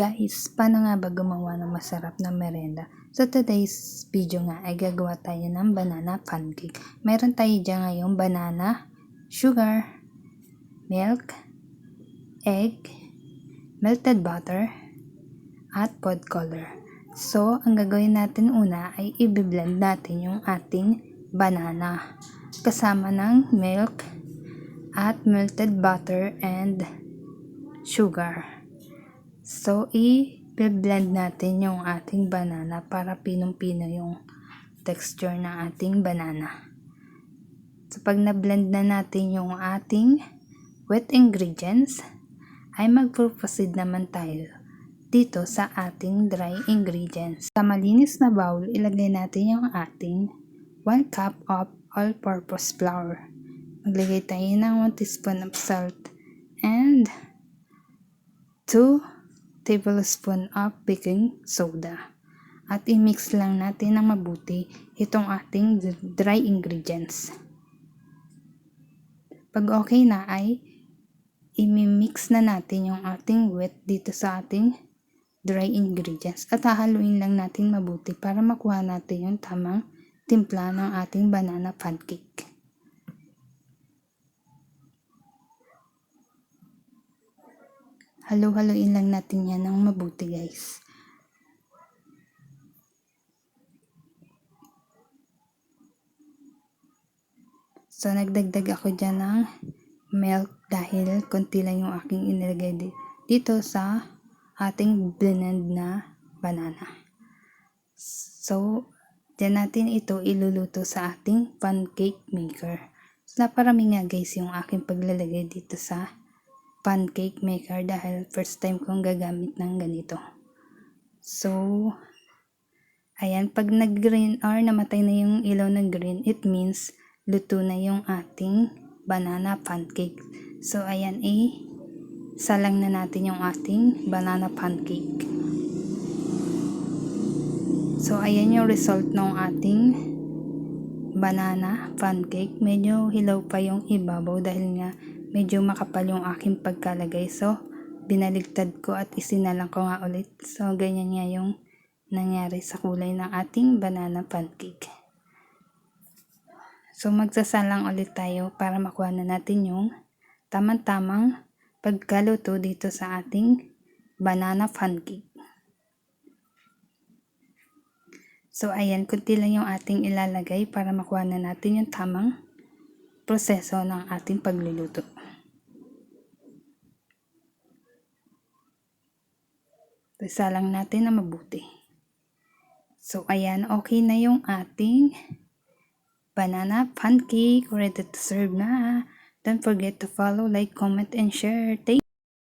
Guys, paano nga ba gumawa ng masarap na merenda? So today's video nga ay gagawa tayo ng banana pancake. Meron tayo dyan ngayong banana, sugar, milk, egg, melted butter, at food color. So ang gagawin natin una ay i-blend natin yung ating banana kasama ng milk at melted butter and sugar. So, i-blend natin yung ating banana para pinong-pino yung texture ng ating banana. So, pag na-blend na natin yung ating wet ingredients, ay mag-proceed naman tayo dito sa ating dry ingredients. Sa malinis na bowl, ilagay natin yung ating 1 cup of all-purpose flour. Maglagay tayo ng 1 teaspoon of salt and 2 tablespoon of baking soda. At i-mix lang natin ng mabuti itong ating dry ingredients. Pag okay na ay i-mix na natin yung ating wet dito sa ating dry ingredients. At hahaluin lang natin mabuti para makuha natin yung tamang timpla ng ating banana pancake. Halo-haloin lang natin yan ng mabuti, guys. So, nagdagdag ako dyan ng milk dahil konti lang yung aking inilagay dito sa ating blended na banana. So, dyan natin ito iluluto sa ating pancake maker. So, naparami nga guys yung aking paglalagay dito sa pancake maker dahil first time kong gagamit ng ganito. So, ayan, pag nag-green or namatay na yung ilaw ng green, it means luto na yung ating banana pancake. So, ayan, salang na natin yung ating banana pancake. So, ayan yung result ng ating banana pancake. Medyo hilaw pa yung ibabaw dahil nga medyo makapal yung aking pagkalagay. So, binaligtad ko at isinalang ko nga ulit. So, ganyan nga yung nangyari sa kulay ng ating banana pancake. So, magsasalang ulit tayo para makuha na natin yung tamang-tamang pagkaluto dito sa ating banana pancake. So, ayan, kunti lang yung ating ilalagay para makuha na natin yung tamang proseso ng ating pagluluto. Isalang natin na mabuti. So, ayan, okay na yung ating banana pancake. Ready to serve na. Don't forget to follow, like, comment, and share.